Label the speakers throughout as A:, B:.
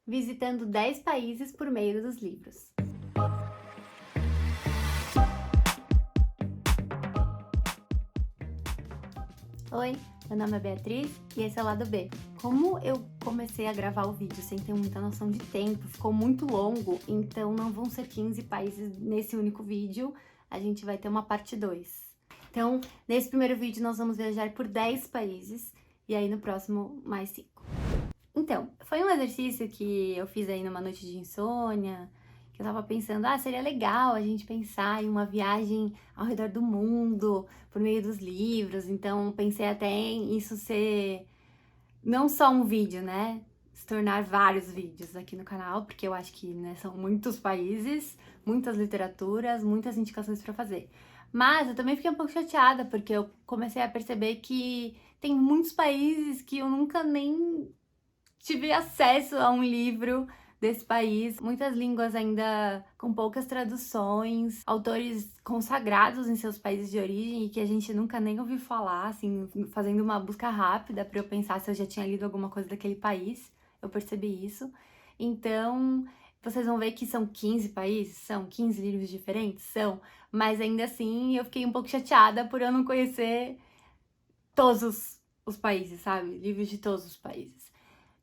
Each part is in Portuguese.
A: visitando 10 países por meio dos livros. Oi, meu nome é Beatriz e esse é o Lado B. Como eu comecei a gravar o vídeo sem ter muita noção de tempo, ficou muito longo, então não vão ser 15 países nesse único vídeo, a gente vai ter uma parte 2. Então, nesse primeiro vídeo nós vamos viajar por 10 países e aí no próximo mais 5. Então, foi um exercício que eu fiz aí numa noite de insônia, que eu tava pensando, seria legal a gente pensar em uma viagem ao redor do mundo, por meio dos livros, então pensei até em isso ser não só um vídeo, né? Se tornar vários vídeos aqui no canal, porque eu acho que, né, são muitos países, muitas literaturas, muitas indicações para fazer. Mas eu também fiquei um pouco chateada, porque eu comecei a perceber que tem muitos países que eu nunca nem tive acesso a um livro desse país, muitas línguas ainda com poucas traduções, autores consagrados em seus países de origem e que a gente nunca nem ouviu falar, assim, fazendo uma busca rápida para eu pensar se eu já tinha lido alguma coisa daquele país, eu percebi isso. Então, vocês vão ver que são 15 países, são 15 livros diferentes, são, mas ainda assim eu fiquei um pouco chateada por eu não conhecer todos os países, sabe? Livros de todos os países.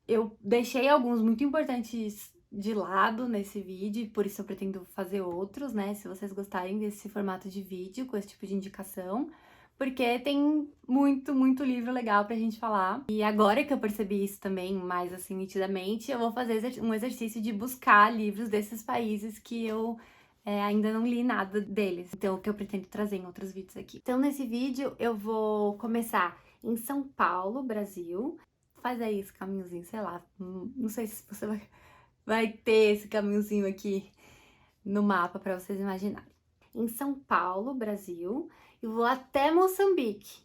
A: Eu deixei alguns muito importantes de lado nesse vídeo, por isso eu pretendo fazer outros, né? Se vocês gostarem desse formato de vídeo, com esse tipo de indicação, porque tem muito livro legal pra gente falar. E agora que eu percebi isso também, mais assim, nitidamente, eu vou fazer um exercício de buscar livros desses países que eu ainda não li nada deles. Então, o que eu pretendo trazer em outros vídeos aqui. Então, nesse vídeo, eu vou começar em São Paulo, Brasil. Faz aí esse caminhozinho, sei lá, não sei se você vai ter esse caminhozinho aqui no mapa para vocês imaginarem. Em São Paulo, Brasil, e vou até Moçambique.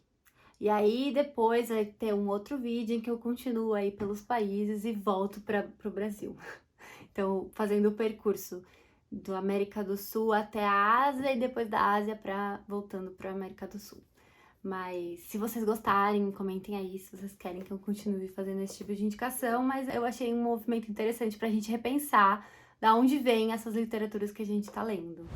A: E aí depois vai ter um outro vídeo em que eu continuo aí pelos países e volto para o Brasil. Então, fazendo o percurso do América do Sul até a Ásia e depois da Ásia voltando para a América do Sul. Mas se vocês gostarem, comentem aí se vocês querem que eu continue fazendo esse tipo de indicação, mas eu achei um movimento interessante pra gente repensar da onde vêm essas literaturas que a gente tá lendo.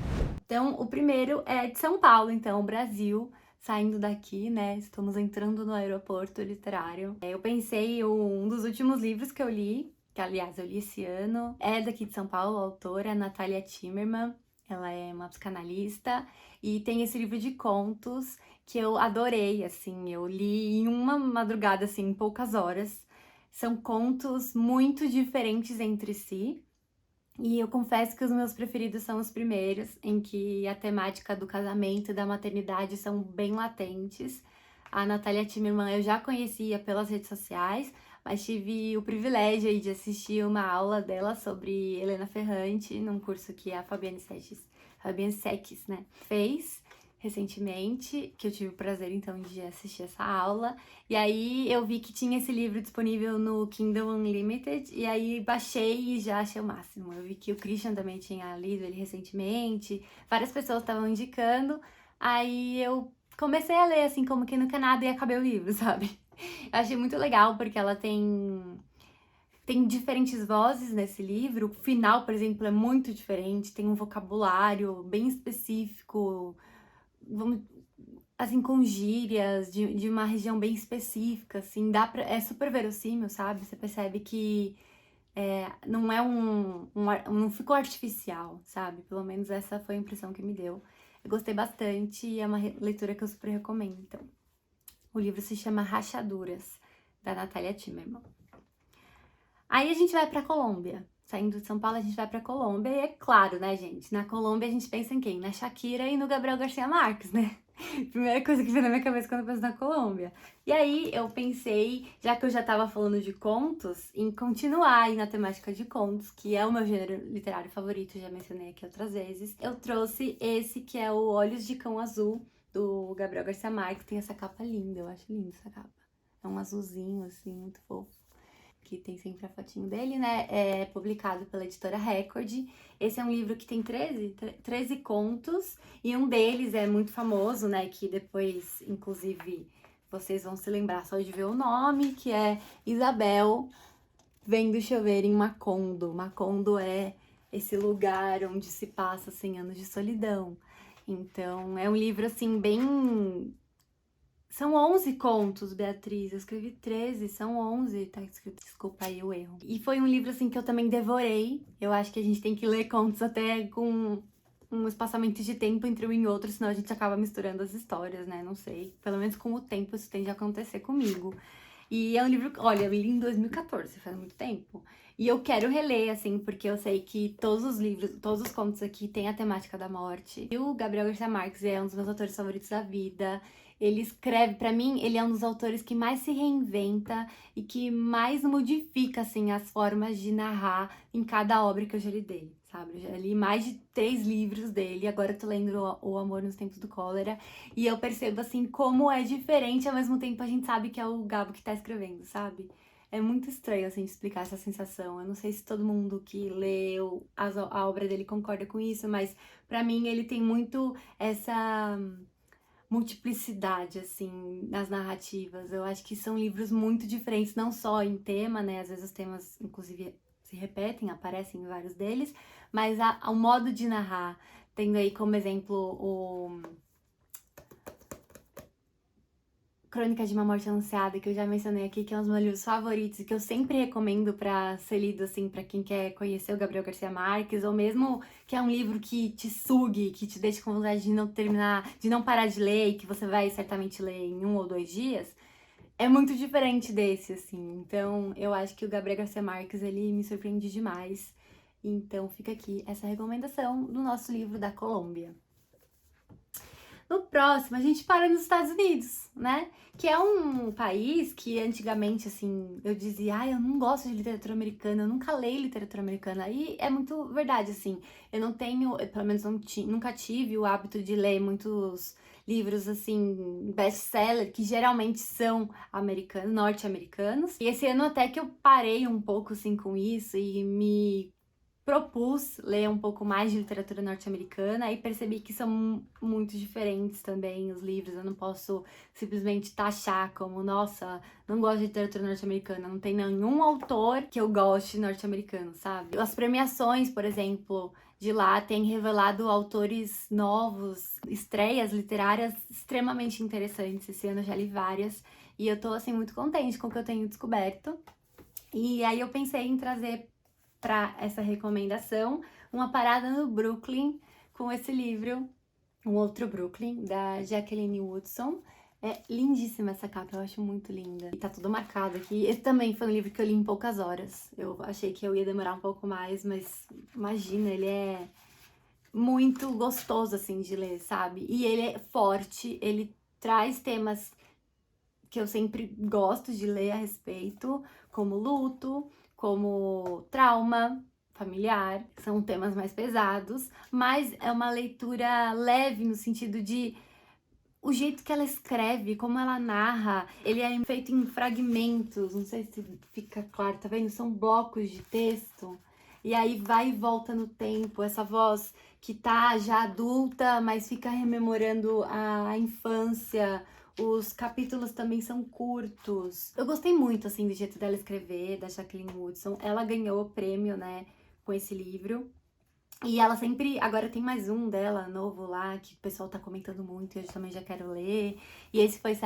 A: Então, o primeiro é de São Paulo, então, Brasil, saindo daqui, né? Estamos entrando no aeroporto literário. Eu pensei, um dos últimos livros que eu li, que aliás eu li esse ano, é daqui de São Paulo, a autora Natalia Timmerman. Ela é uma psicanalista e tem esse livro de contos que eu adorei, assim, eu li em uma madrugada, assim, em poucas horas. São contos muito diferentes entre si. E eu confesso que os meus preferidos são os primeiros, em que a temática do casamento e da maternidade são bem latentes. A Natalia Timmerman eu já conhecia pelas redes sociais, mas tive o privilégio aí de assistir uma aula dela sobre Helena Ferrante, num curso que a Fabiane Seques, né, fez recentemente, que eu tive o prazer então de assistir essa aula. E aí eu vi que tinha esse livro disponível no Kindle Unlimited, e aí baixei e já achei o máximo. Eu vi que o Christian também tinha lido ele recentemente, várias pessoas estavam indicando, aí eu comecei a ler assim como que não quer nada e acabei o livro, sabe? Eu achei muito legal porque ela tem diferentes vozes nesse livro. O final, por exemplo, é muito diferente, tem um vocabulário bem específico, vamos, assim, com gírias de uma região bem específica, assim, é super verossímil, sabe? Você percebe que não é não ficou artificial, sabe? Pelo menos essa foi a impressão que me deu. Eu gostei bastante e é uma leitura que eu super recomendo, então. O livro se chama Rachaduras, da Natalia Timmerman. Aí a gente vai pra Colômbia. Saindo de São Paulo, a gente vai pra Colômbia. E é claro, né, gente? Na Colômbia a gente pensa em quem? Na Shakira e no Gabriel Garcia Marques, né? Primeira coisa que vem na minha cabeça quando eu penso na Colômbia. E aí eu pensei, já que eu já tava falando de contos, em continuar aí na temática de contos, que é o meu gênero literário favorito, já mencionei aqui outras vezes. Eu trouxe esse que é o Olhos de Cão Azul, do Gabriel Garcia Marques. Tem essa capa linda, eu acho linda essa capa. É um azulzinho, assim, muito fofo, que tem sempre a fotinho dele, né? É publicado pela editora Record. Esse é um livro que tem 13 contos, e um deles é muito famoso, né? Que depois, inclusive, vocês vão se lembrar só de ver o nome, que é Isabel, Vendo Chover em Macondo. Macondo é esse lugar onde se passa 100 anos de solidão. Então, é um livro, assim, bem... São 11 contos, Beatriz. Eu escrevi 13, são 11, tá escrito, desculpa aí o erro. E foi um livro, assim, que eu também devorei. Eu acho que a gente tem que ler contos até com um espaçamento de tempo entre um e outro, senão a gente acaba misturando as histórias, né? Não sei. Pelo menos com o tempo isso tende a acontecer comigo. E é um livro, olha, eu li em 2014, faz muito tempo. E eu quero reler, assim, porque eu sei que todos os livros, todos os contos aqui têm a temática da morte. E o Gabriel Garcia Marques é um dos meus autores favoritos da vida. Ele escreve, pra mim, ele é um dos autores que mais se reinventa e que mais modifica, assim, as formas de narrar em cada obra que eu já li dele, sabe? Eu já li mais de 3 livros dele, agora eu tô lendo O Amor nos Tempos do Cólera. E eu percebo, assim, como é diferente, ao mesmo tempo a gente sabe que é o Gabo que tá escrevendo, sabe? É muito estranho, assim, de explicar essa sensação. Eu não sei se todo mundo que leu a obra dele concorda com isso, mas pra mim ele tem muito essa multiplicidade, assim, nas narrativas. Eu acho que são livros muito diferentes, não só em tema, né? Às vezes os temas, inclusive, se repetem, aparecem em vários deles, mas o modo de narrar. Tendo aí como exemplo o Crônica de uma Morte Anunciada, que eu já mencionei aqui, que é um dos meus livros favoritos e que eu sempre recomendo pra ser lido, assim, pra quem quer conhecer o Gabriel Garcia Marques, ou mesmo que é um livro que te sugue, que te deixe com vontade de não terminar, de não parar de ler e que você vai certamente ler em 1 ou 2 dias, é muito diferente desse, assim. Então, eu acho que o Gabriel Garcia Marques, ele me surpreende demais. Então, fica aqui essa recomendação do nosso livro da Colômbia. No próximo, a gente para nos Estados Unidos, né? Que é um país que antigamente, assim, eu dizia, eu não gosto de literatura americana, eu nunca leio literatura americana. E é muito verdade, assim, eu não tenho, pelo menos nunca tive o hábito de ler muitos livros, assim, best-seller, que geralmente são americanos, norte-americanos. E esse ano até que eu parei um pouco, assim, com isso e me propus ler um pouco mais de literatura norte-americana e percebi que são muito diferentes também os livros. Eu não posso simplesmente taxar como, nossa, não gosto de literatura norte-americana. Não tem nenhum autor que eu goste norte-americano, sabe? As premiações, por exemplo, de lá têm revelado autores novos, estreias literárias extremamente interessantes. Esse ano eu já li várias e eu tô, assim, muito contente com o que eu tenho descoberto. E aí eu pensei em trazer para essa recomendação uma parada no Brooklyn com esse livro, Um Outro Brooklyn, da Jacqueline Woodson. É lindíssima essa capa, eu acho muito linda. E tá tudo marcado aqui. Esse também foi um livro que eu li em poucas horas. Eu achei que eu ia demorar um pouco mais, mas imagina, ele é muito gostoso, assim, de ler, sabe? E ele é forte, ele traz temas que eu sempre gosto de ler a respeito, como luto, como trauma familiar, que são temas mais pesados, mas é uma leitura leve no sentido de o jeito que ela escreve, como ela narra, ele é feito em fragmentos, não sei se fica claro, tá vendo? São blocos de texto. E aí vai e volta no tempo, essa voz que tá já adulta, mas fica rememorando a infância. Os capítulos também são curtos. Eu gostei muito, assim, do jeito dela escrever, da Jacqueline Woodson. Ela ganhou o prêmio, né, com esse livro. E ela sempre. Agora tem mais um dela, novo lá, que o pessoal tá comentando muito e eu também já quero ler. E esse foi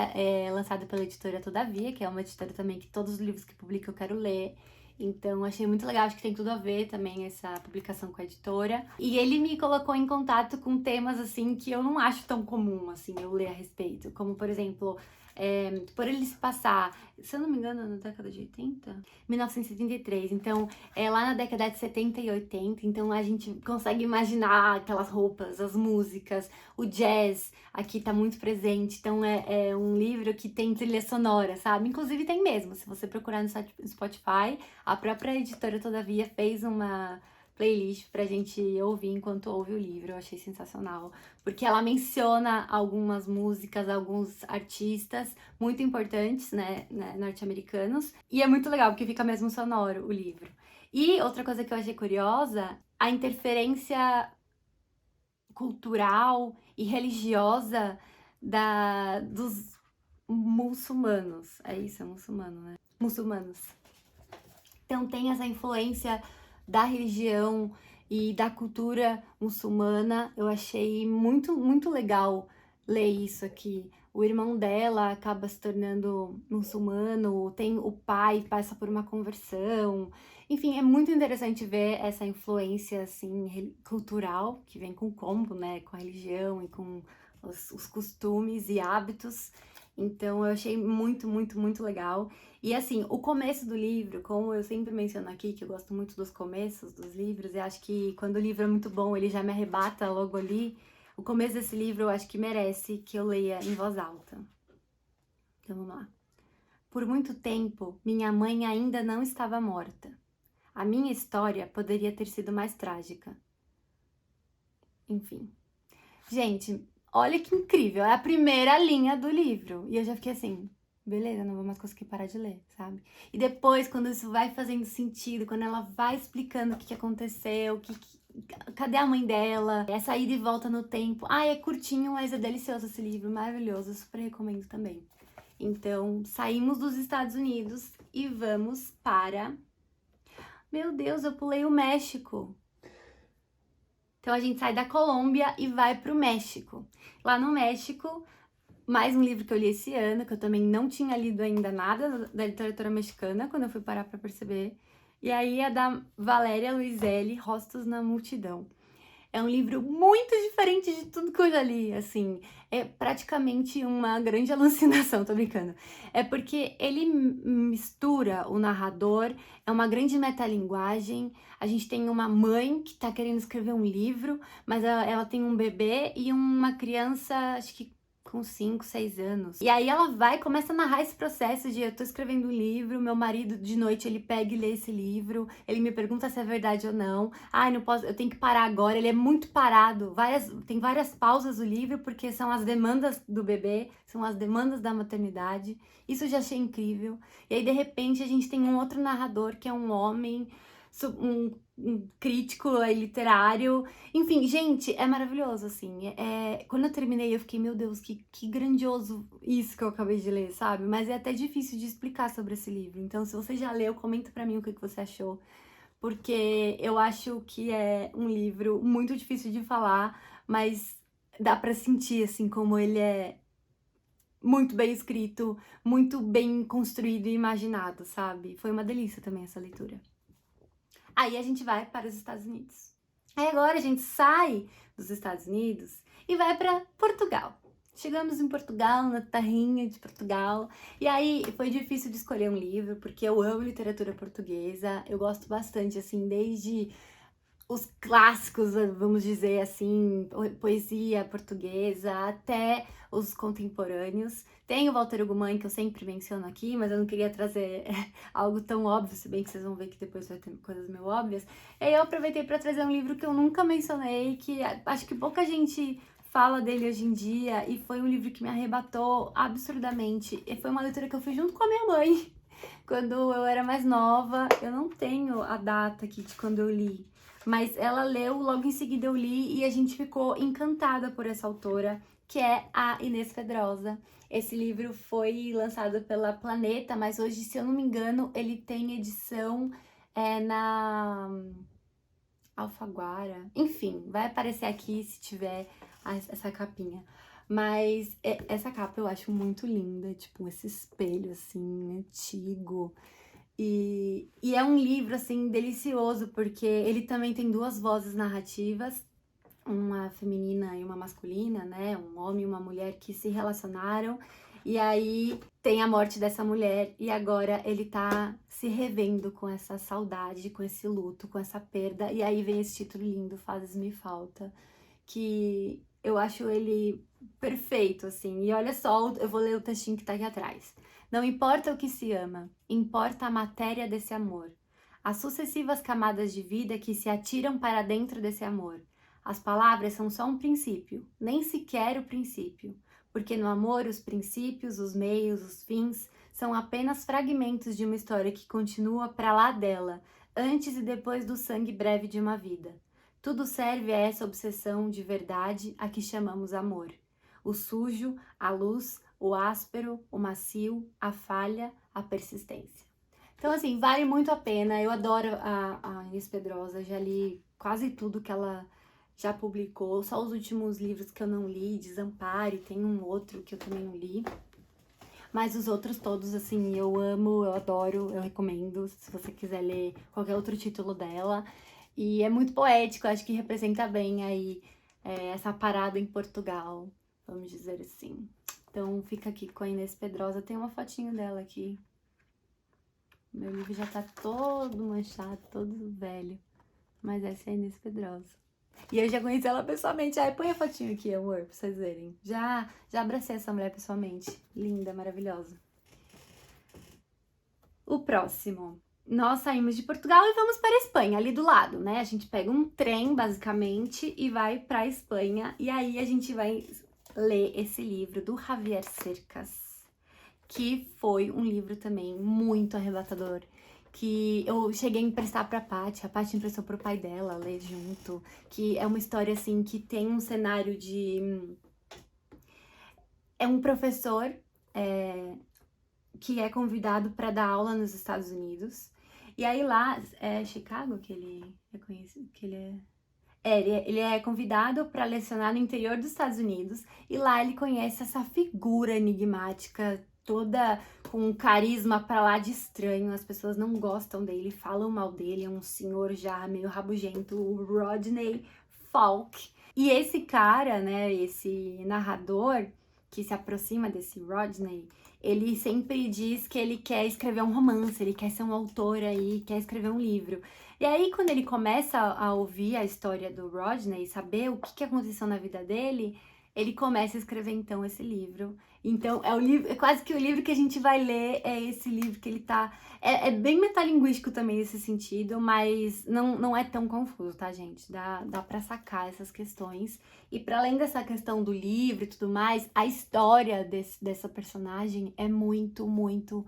A: lançado pela editora Todavia, que é uma editora também que todos os livros que publica eu quero ler. Então achei muito legal, acho que tem tudo a ver também essa publicação com a editora. E ele me colocou em contato com temas assim que eu não acho tão comum assim eu ler a respeito. Como por exemplo, por ele se passar, se eu não me engano, na década de 80? 1973. Então, lá na década de 70 e 80, então a gente consegue imaginar aquelas roupas, as músicas, o jazz aqui tá muito presente. Então é um livro que tem trilha sonora, sabe? Inclusive tem mesmo, se você procurar no Spotify, a própria editora Todavia fez uma playlist pra gente ouvir enquanto ouve o livro. Eu achei sensacional, porque ela menciona algumas músicas, alguns artistas muito importantes, né, norte-americanos, e é muito legal porque fica mesmo sonoro o livro. E outra coisa que eu achei curiosa, a interferência cultural e religiosa dos muçulmanos. É isso, é muçulmano, né? Muçulmanos. Então tem essa influência da religião e da cultura muçulmana. Eu achei muito, muito legal ler isso aqui. O irmão dela acaba se tornando muçulmano, tem o pai passa por uma conversão. Enfim, é muito interessante ver essa influência assim cultural que vem com o combo, né, com a religião e com os costumes e hábitos. Então eu achei muito, muito, muito legal. E assim, o começo do livro, como eu sempre menciono aqui, que eu gosto muito dos começos dos livros, e acho que quando o livro é muito bom, ele já me arrebata logo ali. O começo desse livro eu acho que merece que eu leia em voz alta. Então vamos lá. Por muito tempo, minha mãe ainda não estava morta. A minha história poderia ter sido mais trágica. Enfim. Gente, olha que incrível. É a primeira linha do livro. E eu já fiquei assim, beleza, não vou mais conseguir parar de ler, sabe? E depois, quando isso vai fazendo sentido, quando ela vai explicando o que aconteceu, cadê a mãe dela, essa ida e volta no tempo. Ai, é curtinho, mas é delicioso esse livro, maravilhoso, eu super recomendo também. Então, saímos dos Estados Unidos e vamos para... Meu Deus, eu pulei o México. Então a gente sai da Colômbia e vai pro México. Lá no México, mais um livro que eu li esse ano, que eu também não tinha lido ainda nada da literatura mexicana, quando eu fui parar pra perceber. E aí é da Valéria Luiselli, Rostos na Multidão. É um livro muito diferente de tudo que eu já li, assim. É praticamente uma grande alucinação, tô brincando. É porque ele mistura o narrador, é uma grande metalinguagem. A gente tem uma mãe que tá querendo escrever um livro, mas ela tem um bebê e uma criança, acho que com 5, 6 anos. E aí ela vai e começa a narrar esse processo de eu tô escrevendo um livro, meu marido de noite ele pega e lê esse livro, ele me pergunta se é verdade ou não. Ai, não posso, eu tenho que parar agora. Ele é muito parado. Tem várias pausas do livro porque são as demandas do bebê, são as demandas da maternidade. Isso eu já achei incrível. E aí de repente a gente tem um outro narrador que é um homem, um crítico literário. Enfim, gente, é maravilhoso, assim. Quando eu terminei, eu fiquei, meu Deus, que grandioso isso que eu acabei de ler, sabe? Mas é até difícil de explicar sobre esse livro. Então, se você já leu, comenta pra mim o que você achou. Porque eu acho que é um livro muito difícil de falar, mas dá pra sentir, assim, como ele é muito bem escrito, muito bem construído e imaginado, sabe? Foi uma delícia também essa leitura. Aí a gente vai para os Estados Unidos. Aí agora a gente sai dos Estados Unidos e vai para Portugal. Chegamos em Portugal, na terrinha de Portugal, e aí foi difícil de escolher um livro, porque eu amo literatura portuguesa, eu gosto bastante, assim, desde os clássicos, vamos dizer assim, poesia portuguesa, até os contemporâneos. Tem o Walter Ugumãe, que eu sempre menciono aqui, mas eu não queria trazer algo tão óbvio, se bem que vocês vão ver que depois vai ter coisas meio óbvias. E aí eu aproveitei para trazer um livro que eu nunca mencionei, que acho que pouca gente fala dele hoje em dia, e foi um livro que me arrebatou absurdamente. E foi uma leitura que eu fiz junto com a minha mãe, quando eu era mais nova. Eu não tenho a data aqui de quando eu li, mas ela leu, logo em seguida eu li e a gente ficou encantada por essa autora, que é a Inês Pedrosa. Esse livro foi lançado pela Planeta, mas hoje, se eu não me engano, ele tem edição na Alfaguara. Enfim, vai aparecer aqui se tiver essa capinha. Mas essa capa eu acho muito linda, tipo esse espelho assim, antigo. E é um livro, assim, delicioso, porque ele também tem duas vozes narrativas, uma feminina e uma masculina, né? Um homem e uma mulher que se relacionaram, e aí tem a morte dessa mulher, e agora ele tá se revendo com essa saudade, com esse luto, com essa perda, e aí vem esse título lindo, Fazes-me Falta, que eu acho ele perfeito, assim. E olha só, eu vou ler o textinho que tá aqui atrás. Não importa o que se ama, importa a matéria desse amor. As sucessivas camadas de vida que se atiram para dentro desse amor. As palavras são só um princípio, nem sequer o princípio, porque no amor os princípios, os meios, os fins são apenas fragmentos de uma história que continua para lá dela, antes e depois do sangue breve de uma vida. Tudo serve a essa obsessão de verdade a que chamamos amor. O sujo, a luz, o áspero, o macio, a falha, a persistência. Então, assim, vale muito a pena. Eu adoro a Inês Pedrosa, já li quase tudo que ela já publicou. Só os últimos livros que eu não li, Desampare, tem um outro que eu também não li. Mas os outros todos, assim, eu amo, eu adoro, eu recomendo, se você quiser ler qualquer outro título dela. E é muito poético, acho que representa bem aí essa parada em Portugal, vamos dizer assim. Então fica aqui com a Inês Pedrosa, tem uma fotinho dela aqui. Meu livro já tá todo manchado, todo velho. Mas essa é a Inês Pedrosa. E eu já conheci ela pessoalmente. Ai, põe a fotinho aqui, amor, pra vocês verem. Já abracei essa mulher pessoalmente. Linda, maravilhosa. O próximo. Nós saímos de Portugal e vamos para a Espanha, ali do lado, né? A gente pega um trem, basicamente, e vai para a Espanha. E aí a gente vai ler esse livro do Javier Cercas, que foi um livro também muito arrebatador, que eu cheguei a emprestar pra Paty, a Paty emprestou pro pai dela ler junto, que é uma história, assim, que tem um cenário de... É um professor que é convidado para dar aula nos Estados Unidos, e aí lá, é Chicago que ele é conhecido, que ele é... ele é convidado para lecionar no interior dos Estados Unidos e lá ele conhece essa figura enigmática, toda com um carisma pra lá de estranho. As pessoas não gostam dele, falam mal dele, é um senhor já meio rabugento, o Rodney Falk. E esse cara, né, esse narrador que se aproxima desse Rodney, ele sempre diz que ele quer escrever um romance, ele quer ser um autor aí, quer escrever um livro. E aí, quando ele começa a ouvir a história do Rodney, saber o que aconteceu na vida dele, ele começa a escrever, então, esse livro. Então, é o livro, é quase que o livro que a gente vai ler, é esse livro que ele tá... É bem metalinguístico também nesse sentido, mas não é tão confuso, tá, gente? Dá pra sacar essas questões. E para além dessa questão do livro e tudo mais, a história dessa personagem é muito, muito...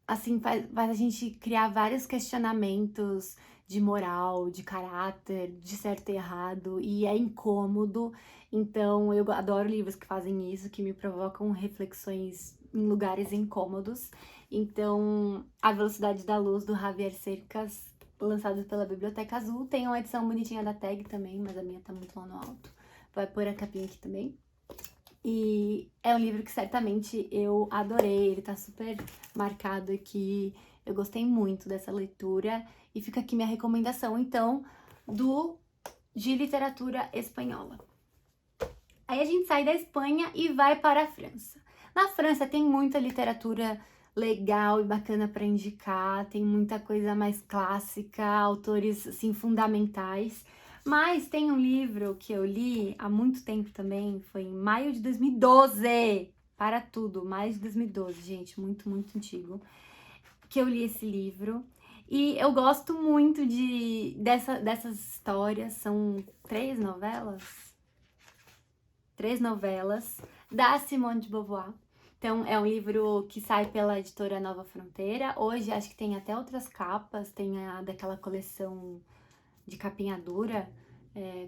A: Assim, faz a gente criar vários questionamentos de moral, de caráter, de certo e errado, e é incômodo. Então, eu adoro livros que fazem isso, que me provocam reflexões em lugares incômodos. Então, A Velocidade da Luz, do Javier Cercas, lançado pela Biblioteca Azul. Tem uma edição bonitinha da Tag também, mas a minha tá muito lá no alto. Vai pôr a capinha aqui também. E é um livro que certamente eu adorei, ele tá super marcado aqui. Eu gostei muito dessa leitura e fica aqui minha recomendação, então, de literatura espanhola. Aí a gente sai da Espanha e vai para a França. Na França tem muita literatura legal e bacana para indicar, tem muita coisa mais clássica, autores assim fundamentais. Mas tem um livro que eu li há muito tempo também, foi em maio de 2012. Para tudo, mais de 2012, gente, muito, muito antigo. Que eu li esse livro. E eu gosto muito dessas histórias, são 3 novelas? 3 novelas da Simone de Beauvoir. Então, é um livro que sai pela editora Nova Fronteira. Hoje, acho que tem até outras capas. Tem a daquela coleção de capinha dura,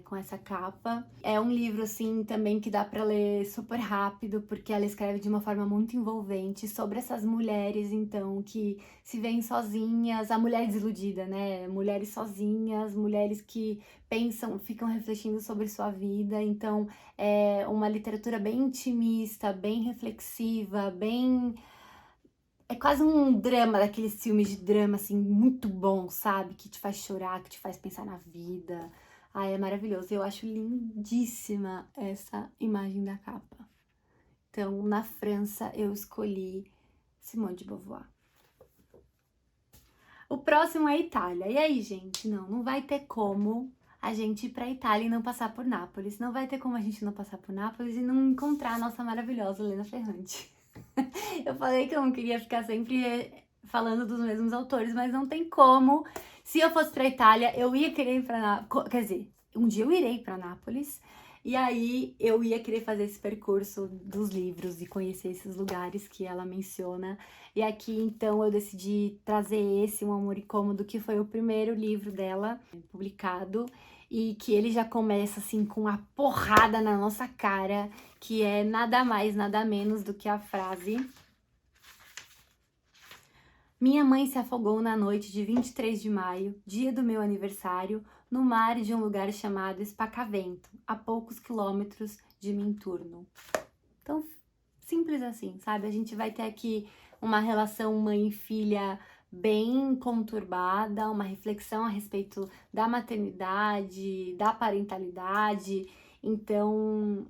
A: com essa capa. É um livro, assim, também que dá pra ler super rápido, porque ela escreve de uma forma muito envolvente sobre essas mulheres, então, que se veem sozinhas, a mulher desiludida, né? Mulheres sozinhas, mulheres que pensam, ficam refletindo sobre sua vida. Então, é uma literatura bem intimista, bem reflexiva, bem... É quase um drama, daqueles filmes de drama, assim, muito bom, sabe? Que te faz chorar, que te faz pensar na vida. Ai, é maravilhoso. Eu acho lindíssima essa imagem da capa. Então, na França, eu escolhi Simone de Beauvoir. O próximo é a Itália. E aí, gente? Não vai ter como a gente ir pra Itália e não passar por Nápoles. Não vai ter como a gente não passar por Nápoles e não encontrar a nossa maravilhosa Helena Ferrante. Eu falei que eu não queria ficar sempre falando dos mesmos autores, mas não tem como. Se eu fosse pra Itália, eu ia querer ir pra Nápoles. Quer dizer, um dia eu irei pra Nápoles. E aí eu ia querer fazer esse percurso dos livros e conhecer esses lugares que ela menciona. E aqui, então, eu decidi trazer esse, Um Amor Incômodo, que foi o primeiro livro dela publicado. E que ele já começa, assim, com uma porrada na nossa cara, que é nada mais, nada menos do que a frase: Minha mãe se afogou na noite de 23 de maio, dia do meu aniversário, no mar de um lugar chamado Espacavento, a poucos quilômetros de Minturno. Então, simples assim, sabe? A gente vai ter aqui uma relação mãe e filha bem conturbada, uma reflexão a respeito da maternidade, da parentalidade. Então,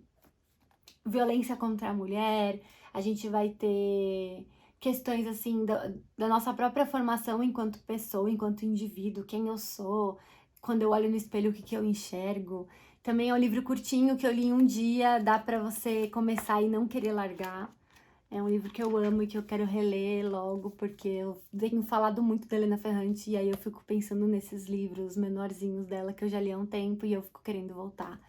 A: violência contra a mulher, a gente vai ter questões assim da nossa própria formação enquanto pessoa, enquanto indivíduo, quem eu sou, quando eu olho no espelho, o que eu enxergo. Também é um livro curtinho que eu li em um dia, dá pra você começar e não querer largar. É um livro que eu amo e que eu quero reler logo, porque eu tenho falado muito da Helena Ferrante e aí eu fico pensando nesses livros menorzinhos dela que eu já li há um tempo e eu fico querendo voltar.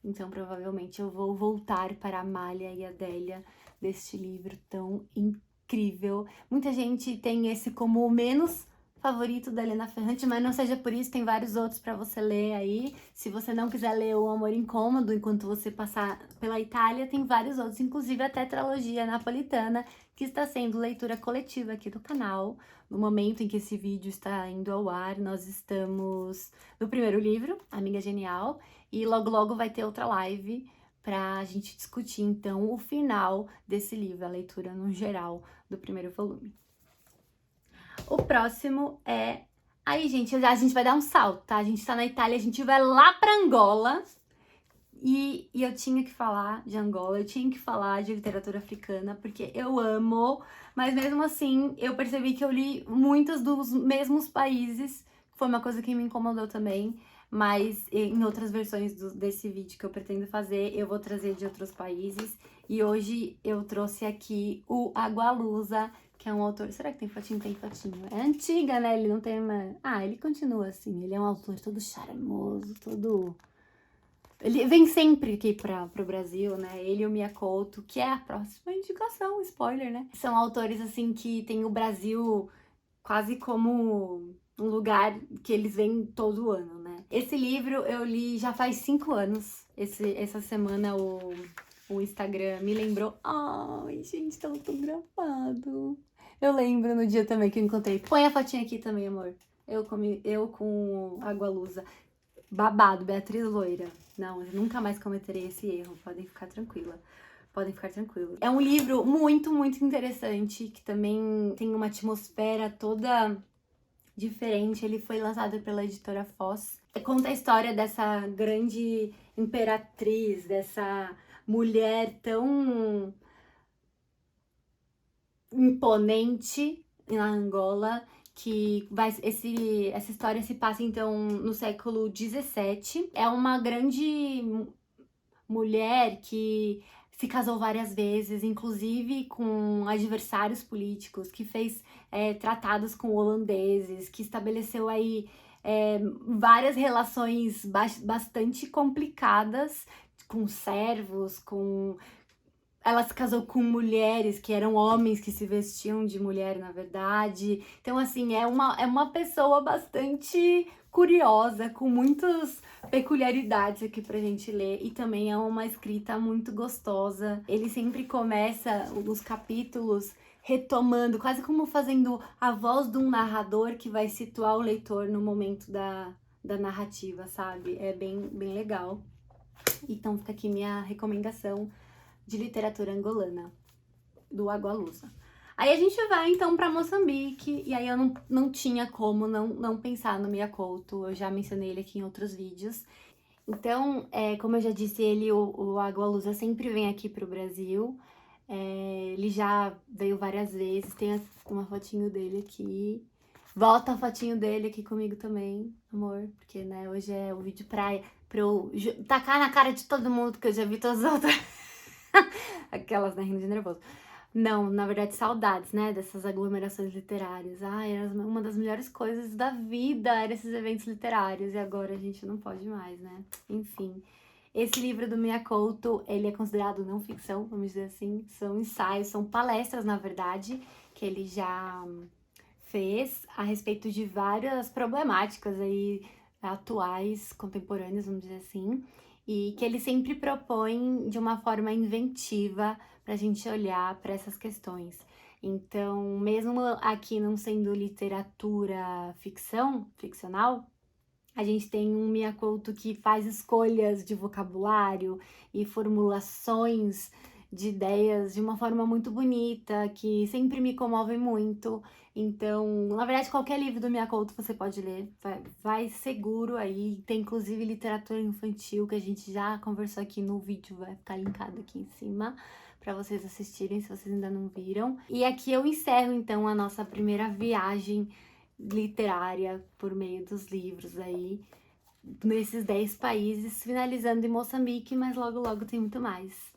A: Então, provavelmente eu vou voltar para a Malha e a Adélia deste livro tão incrível. Muita gente tem esse como o menos favorito da Helena Ferrante, mas não seja por isso, tem vários outros para você ler aí. Se você não quiser ler O Amor Incômodo enquanto você passar pela Itália, tem vários outros, inclusive a Tetralogia Napolitana, que está sendo leitura coletiva aqui do canal. No momento em que esse vídeo está indo ao ar, nós estamos no primeiro livro, Amiga Genial, e logo logo vai ter outra live pra gente discutir então o final desse livro, a leitura no geral do primeiro volume. O próximo é... Aí, gente, a gente vai dar um salto, tá? A gente tá na Itália, a gente vai lá pra Angola. E eu tinha que falar de Angola, eu tinha que falar de literatura africana, porque eu amo. Mas mesmo assim, eu percebi que eu li muitos dos mesmos países. Foi uma coisa que me incomodou também. Mas em outras versões desse vídeo que eu pretendo fazer, eu vou trazer de outros países. E hoje eu trouxe aqui o Agualusa, que é um autor... Será que tem fotinho? Tem fotinho. É antiga, né? Ele não tem uma... Ah, ele continua assim. Ele é um autor todo charmoso, todo... Ele vem sempre aqui pro Brasil, né? Ele e o Mia Couto, que é a próxima indicação, spoiler, né? São autores, assim, que tem o Brasil quase como um lugar que eles vêm todo ano, né? Esse livro eu li já faz 5 anos. Essa semana o Instagram me lembrou. Ai, gente, tá autografado. Eu lembro no dia também que eu encontrei. Põe a fotinha aqui também, amor. Eu com Agualusa. Babado, Beatriz Loira. Não, eu nunca mais cometerei esse erro, podem ficar tranquila. Podem ficar tranquilos. É um livro muito, muito interessante, que também tem uma atmosfera toda diferente. Ele foi lançado pela editora Foz. Conta a história dessa grande imperatriz, dessa mulher tão imponente na Angola, que essa história se passa então no século XVII. É uma grande mulher que se casou várias vezes, inclusive com adversários políticos, que fez tratados com holandeses, que estabeleceu aí várias relações bastante complicadas com servos, com... Ela se casou com mulheres que eram homens que se vestiam de mulher, na verdade. Então, assim, é uma pessoa bastante curiosa, com muitas peculiaridades aqui pra gente ler. E também é uma escrita muito gostosa. Ele sempre começa os capítulos retomando, quase como fazendo a voz de um narrador que vai situar o leitor no momento da narrativa, sabe? É bem não Então fica aqui minha recomendação de literatura angolana, do Agualusa. Aí a gente vai então para Moçambique, e aí eu não tinha como não pensar no Mia Couto, eu já mencionei ele aqui em outros vídeos. Então, como eu já disse, o Agualusa sempre vem aqui pro Brasil, ele já veio várias vezes, tem uma fotinho dele aqui. Volta a fotinho dele aqui comigo também, amor, porque, né, hoje é o vídeo pra eu tacar na cara de todo mundo, que eu já vi todas as outras. Aquelas, né, rindo de nervoso. Não, na verdade, saudades, né, dessas aglomerações literárias. Ai, era uma das melhores coisas da vida, eram esses eventos literários, e agora a gente não pode mais, né? Enfim, esse livro do Mia Couto, ele é considerado não ficção, vamos dizer assim, são ensaios, são palestras, na verdade, que ele já fez a respeito de várias problemáticas aí atuais, contemporâneas, vamos dizer assim, e que ele sempre propõe de uma forma inventiva para a gente olhar para essas questões. Então, mesmo aqui não sendo literatura ficcional, a gente tem um Mia Couto que faz escolhas de vocabulário e formulações de ideias de uma forma muito bonita, que sempre me comove muito. Então, na verdade, qualquer livro do Mia Couto você pode ler, vai seguro aí. Tem inclusive literatura infantil, que a gente já conversou aqui no vídeo, vai ficar linkado aqui em cima para vocês assistirem, se vocês ainda não viram. E aqui eu encerro, então, a nossa primeira viagem literária por meio dos livros aí, nesses 10 países, finalizando em Moçambique, mas logo logo tem muito mais.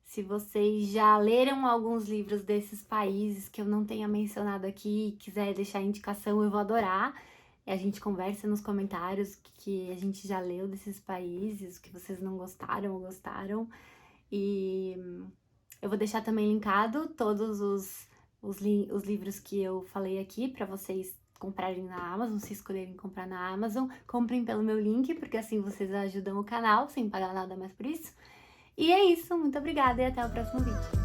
A: Se vocês já leram alguns livros desses países que eu não tenha mencionado aqui e quiser deixar indicação, eu vou adorar. E a gente conversa nos comentários o que a gente já leu desses países, o que vocês não gostaram ou gostaram. E eu vou deixar também linkado todos os livros que eu falei aqui para vocês comprarem na Amazon, se escolherem comprar na Amazon. Comprem pelo meu link, porque assim vocês ajudam o canal, sem pagar nada mais por isso. E é isso, muito obrigada e até o próximo vídeo.